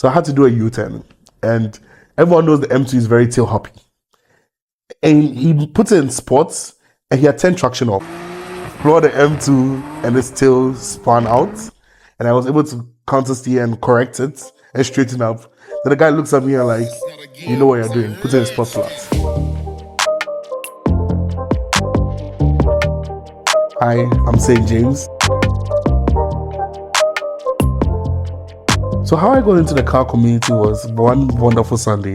So I had to do a U-turn. And everyone knows the M2 is very tail hoppy. And he put it in spots and he had 10 traction off. Floor the M2 and it still spun out. And I was able to counter steer and correct it and straighten up. Then the guy looks at me and like, you know what you're doing, put it in spot flat. Hi, I'm St. James. So how I got into the car community was one wonderful Sunday.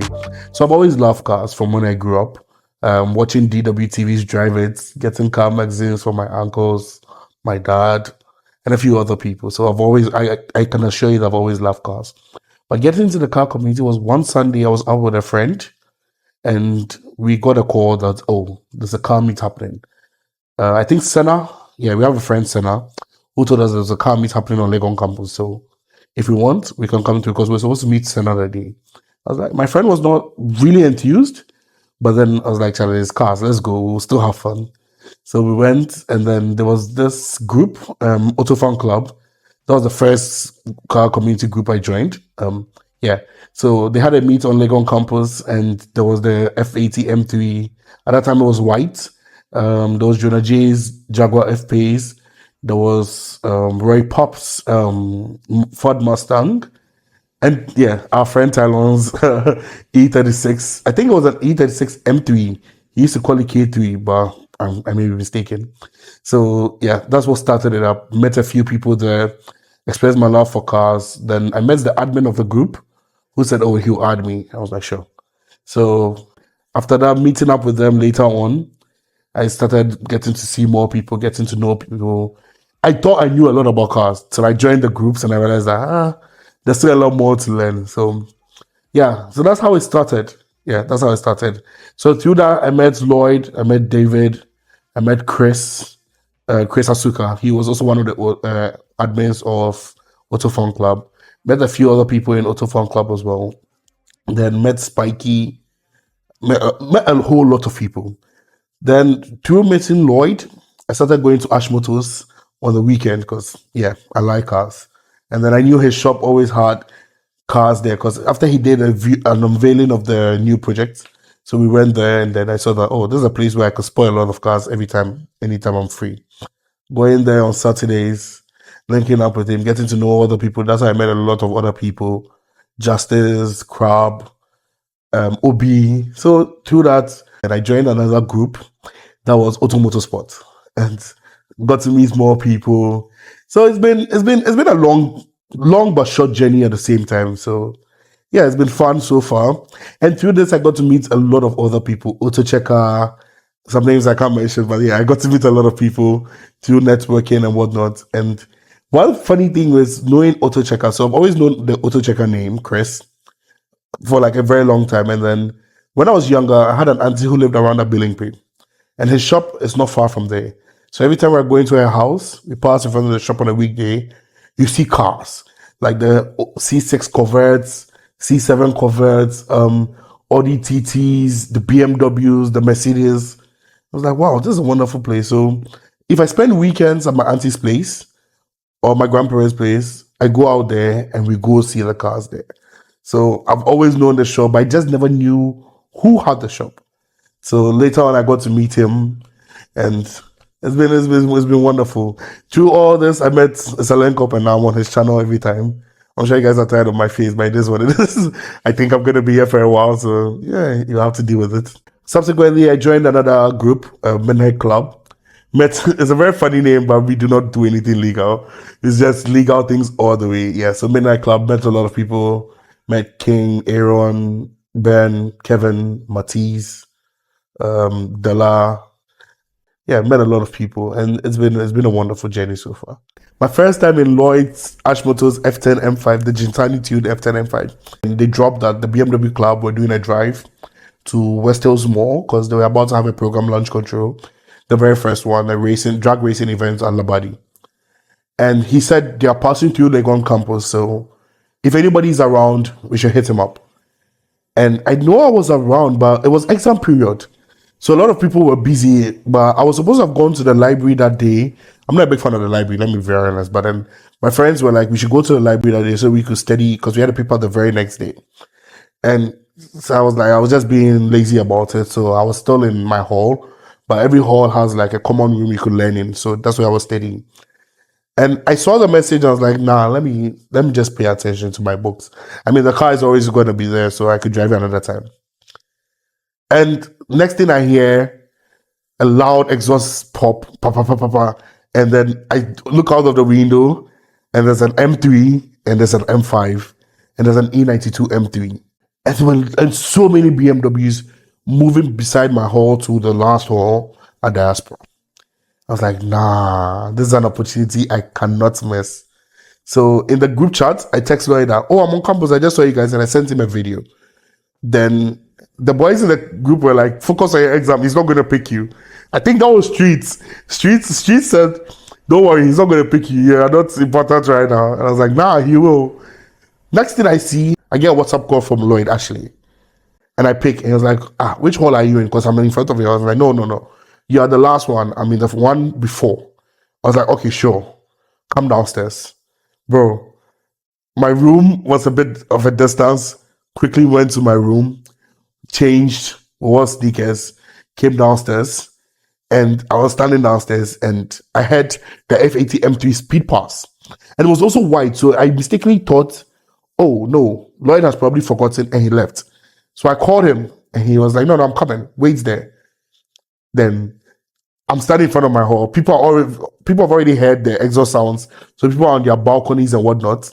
So I've always loved cars from when I grew up. Watching DWTVs drive it, getting car magazines from my uncles, my dad, and a few other people. So I can assure you that I've always loved cars. But getting into the car community was one Sunday I was out with a friend and we got a call that, oh, there's a car meet happening. I think Senna, we have a friend, Senna, who told us there's a car meet happening on Legon campus. So if we want, we can come to it because we're supposed to meet Senna that day. I was like, my friend was not really enthused, but then I was like, Charlie, it's cars, let's go, we'll still have fun. So we went, and then there was this group, Auto Fan Club. That was the first car community group I joined. So they had a meet on Legon campus, and there was the F80 M3. At that time, it was white. There was Jonah J's Jaguar F-Pace. There was Roy Pop's Ford Mustang. And our friend Tylon's E36. I think it was an E36 M3. He used to call it K3, but I may be mistaken. So that's what started it up. Met a few people there, expressed my love for cars. Then I met the admin of the group who said, oh, he'll add me. I was like, sure. So after that, meeting up with them later on, I started getting to see more people, getting to know people. I thought I knew a lot about cars. So I joined the groups and I realized that there's still a lot more to learn. So so that's how it started. That's how it started. So through that, I met Lloyd, I met David, I met Chris Asuka. He was also one of the admins of Auto Fan Club. Met a few other people in Auto Fan Club as well. Then met Spikey, met a whole lot of people. Then through meeting Lloyd, I started going to Ashmotors on the weekend because, I like cars. And then I knew his shop always had cars there because after he did an unveiling of the new project, so we went there and then I saw that, oh, this is a place where I could spoil a lot of cars anytime I'm free. Going there on Saturdays, linking up with him, getting to know other people. That's how I met a lot of other people. Justice, Crab, Obi. So through that, and I joined another group that was Auto Motorsport and got to meet more people. So it's been a long but short journey at the same time. So it's been fun so far. And through this, I got to meet a lot of other people. Auto Checker, some names I can't mention, but I got to meet a lot of people through networking and whatnot. And one funny thing was knowing Auto Checker. So I've always known the Auto Checker name, Chris, for like a very long time. And then when I was younger, I had an auntie who lived around that building pit. And his shop is not far from there. So every time we're going to her house, we pass in front of the shop on a weekday, you see cars. Like the C6 Corvettes, C7 Corvettes, Audi TTs, the BMWs, the Mercedes. I was like, wow, this is a wonderful place. So if I spend weekends at my auntie's place or my grandparents' place, I go out there and we go see the cars there. So I've always known the shop, but I just never knew who had the shop. So later on, I got to meet him, and it's been wonderful. Through all this, I met ISSALINKOP, and now I'm on his channel every time. I'm sure you guys are tired of my face, but it is what it is. I think I'm going to be here for a while, so you have to deal with it. Subsequently, I joined another group, Midnight Club. It's a very funny name, but we do not do anything legal. It's just legal things all the way. So Midnight Club, met a lot of people. Met King, Aaron, Ben, Kevin, Matisse, Della. Met a lot of people, and it's been a wonderful journey so far. My first time in Lloyd's Ashmotors F10 M5, the Gintani tuned F10 M5. And they dropped that the BMW Club were doing a drive to West Hills Mall because they were about to have a program launch control. The very first one, a drag racing event at Labadi. And he said they are passing through Legon campus, so if anybody's around, we should hit him up. And I know I was around, but it was exam period. So a lot of people were busy, but I was supposed to have gone to the library that day. I'm not a big fan of the library, let me be very honest. But then my friends were like, we should go to the library that day so we could study because we had a paper the very next day. And so I was like, I was just being lazy about it. So I was still in my hall, but every hall has like a common room you could learn in. So that's where I was studying. And I saw the message. I was like, nah, let me just pay attention to my books. I mean, the car is always going to be there, so I could drive it another time. And next thing I hear, a loud exhaust pop, pop, pop, pop, pop, pop. And then I look out of the window, and there's an M3, and there's an M5, and there's an E92 M3. And so many BMWs moving beside my hall to the last hall at Diaspora. I was like, nah, this is an opportunity I cannot miss. So in the group chat, I texted Lloyd that, oh, I'm on campus. I just saw you guys, and I sent him a video. Then the boys in the group were like, focus on your exam. He's not going to pick you. I think that was Streets. Streets said, don't worry, he's not going to pick you. You're not important right now. And I was like, nah, he will. Next thing I see, I get a WhatsApp call from Lloyd, actually. And I pick, and he was like, which hall are you in? Because I'm in front of you. I was like, no. You are the last one. I mean, the one before. I was like, okay, sure. Come downstairs. Bro, my room was a bit of a distance. Quickly went to my room, changed, wore sneakers, came downstairs, and I was standing downstairs, and I had the F80 M3 speed pass. And it was also white, so I mistakenly thought, oh no, Lloyd has probably forgotten, and he left. So I called him, and he was like, no, I'm coming. Wait there. Then I'm standing in front of my hall. People have already heard the exhaust sounds. So people are on their balconies and whatnot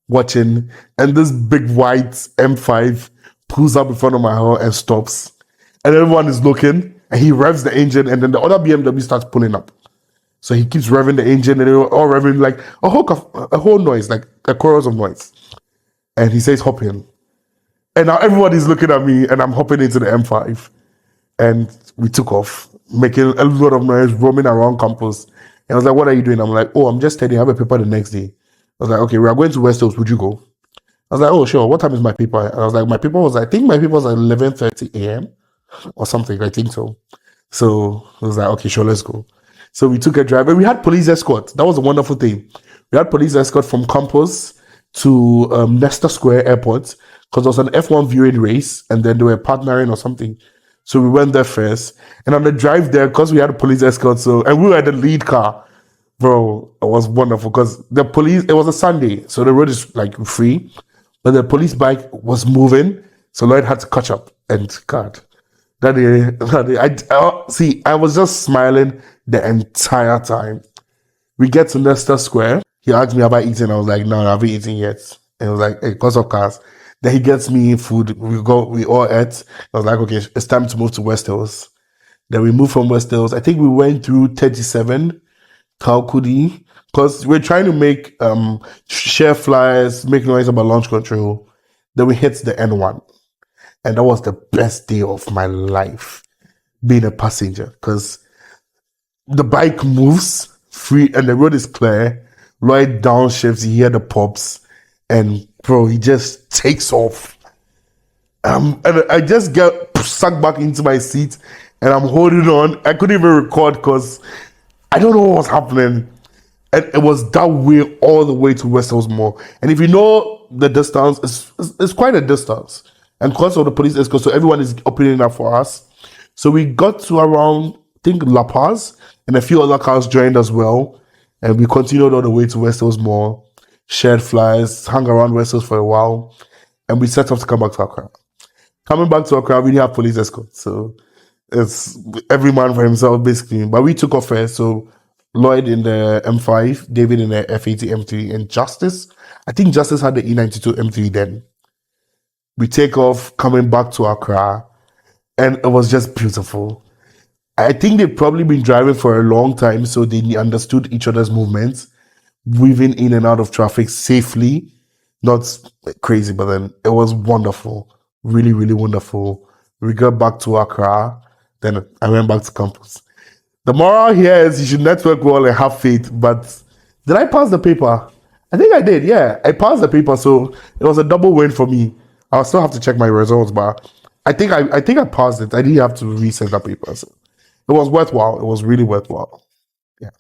watching. And this big white M5 pulls up in front of my hall and stops. And everyone is looking. And he revs the engine. And then the other BMW starts pulling up. So he keeps revving the engine. And they're all revving like a whole noise, like a chorus of noise. And he says, hop in. And now everybody's looking at me. And I'm hopping into the M5. And we took off, making a lot of noise, roaming around campus. And I was like, what are you doing? I'm like, oh, I'm just studying. I have a paper the next day. I was like, okay, we are going to West Hills. Would you go? I was like, oh, sure. What time is my paper? And I was like, I think my paper was at 11:30 a.m. or something. I think so. So I was like, okay, sure, let's go. So we took a drive. And we had police escort. That was a wonderful thing. We had police escort from campus to Leicester Square Airport because there was an F1 viewing race and then they were partnering or something. So we went there first. And on the drive there, because we had a police escort, and we were at the lead car, bro, it was wonderful because it was a Sunday, so the road is like free, but the police bike was moving, so Lloyd had to catch up. And God, that day, I was just smiling the entire time. We get to Leicester Square. He asked me, have I eaten? I was like, no, I haven't eaten yet. And he was like, hey, because of cars. Then he gets me food. We all ate. I was like, okay, it's time to move to West Hills. Then we moved from West Hills. I think we went through 37, Kalkudi, because we're trying to make share flyers, make noise about launch control. Then we hit the N1. And that was the best day of my life, being a passenger, because the bike moves free and the road is clear. Lloyd downshifts, you hear the pops, and bro, he just takes off. And I just get sucked back into my seat and I'm holding on. I couldn't even record because I don't know what was happening. And it was that way all the way to West Hills Mall. And if you know the distance, it's quite a distance. And because of the police escort, so everyone is opening up for us. So we got to around, I think, La Paz, and a few other cars joined as well. And we continued all the way to West Hills Mall, shared flyers, hung around West Hills for a while, and we set off to come back to Accra. Coming back to Accra, we didn't have police escort. So it's every man for himself, basically. But we took off first. So Lloyd in the M5, David in the F80 M3, and Justice. I think Justice had the E92 M3 then. We take off, coming back to Accra, and it was just beautiful. I think they've probably been driving for a long time, so they understood each other's movements, weaving in and out of traffic safely. Not crazy, but then it was wonderful. Really, really wonderful. We got back to Accra, then I went back to campus. The moral here is you should network well and have faith, but did I pass the paper? I think I did, yeah. I passed the paper, so it was a double win for me. I'll still have to check my results, but I think I passed it. I didn't have to resend that paper. So it was worthwhile. It was really worthwhile. Yeah.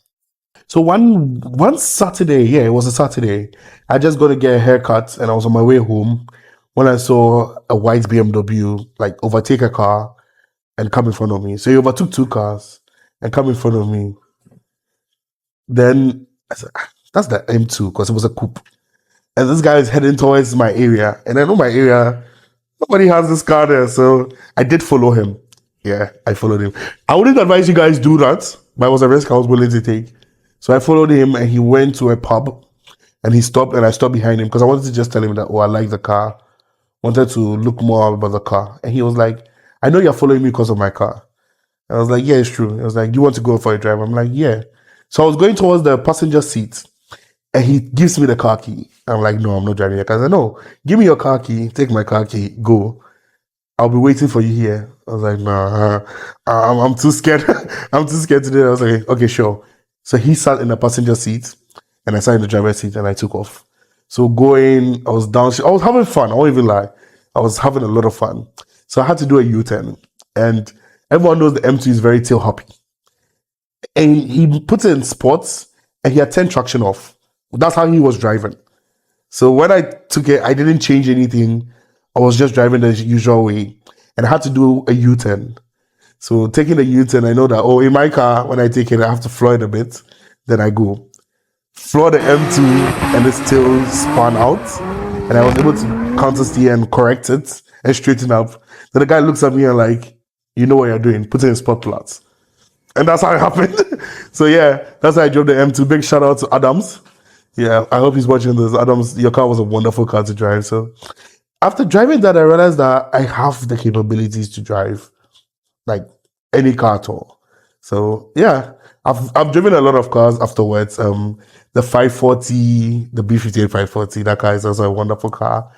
So one Saturday, yeah, it was a Saturday. I just got to get a haircut, and I was on my way home when I saw a white BMW like overtake a car and come in front of me. So he overtook two cars and come in front of me. Then I said, "Ah, that's the M2 because it was a coupe." And this guy is heading towards my area, and I know my area. Nobody has this car there, so I did follow him. Yeah, I followed him. I wouldn't advise you guys do that, but it was a risk I was willing to take. So I followed him, and he went to a pub, and he stopped, and I stopped behind him because I wanted to just tell him that, oh, I like the car. Wanted to look more about the car, and he was like, I know you're following me because of my car. I was like, yeah, it's true. I was like, do you want to go for a drive? I'm like, yeah. So I was going towards the passenger seat, and he gives me the car key. I'm like, no, I'm not driving your car. I said, no, give me your car key, take my car key, go. I'll be waiting for you here. I was like, nah, I'm too scared. I'm too scared to do it. I was like, okay, sure. So he sat in the passenger seat, and I sat in the driver's seat, and I took off. So going, I was down. I was having fun. I won't even lie. I was having a lot of fun. So I had to do a U-turn, and everyone knows the M2 is very tail happy. And he put it in sports, and he had 10 traction off. That's how he was driving. So when I took it, I didn't change anything. I was just driving the usual way, and I had to do a U-turn. So taking the U-turn, I know that, oh, in my car, when I take it, I have to floor it a bit. Then I go. Floor the M2, and it still spun out. And I was able to counter steer and correct it and straighten up. Then the guy looks at me and like, you know what you're doing, put it in spot plots. And that's how it happened. So yeah, that's how I drove the M2. Big shout out to Adams. Yeah, I hope he's watching this. Adams, your car was a wonderful car to drive. So after driving that, I realized that I have the capabilities to drive like any car at all. So yeah, I've driven a lot of cars afterwards. The 540, the B58 540, that car is also a wonderful car.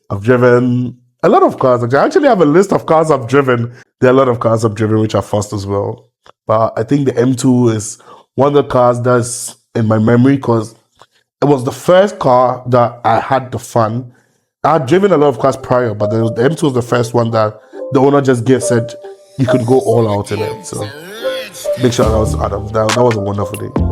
I've driven a lot of cars. I actually have a list of cars I've driven. There are a lot of cars I've driven which are fast as well. But I think the M2 is one of the cars that's in my memory because it was the first car that I had the fun. I had driven a lot of cars prior, but the M2 was the first one that the owner just said you could go all out in it. So big shout out to Adam. That was a wonderful day.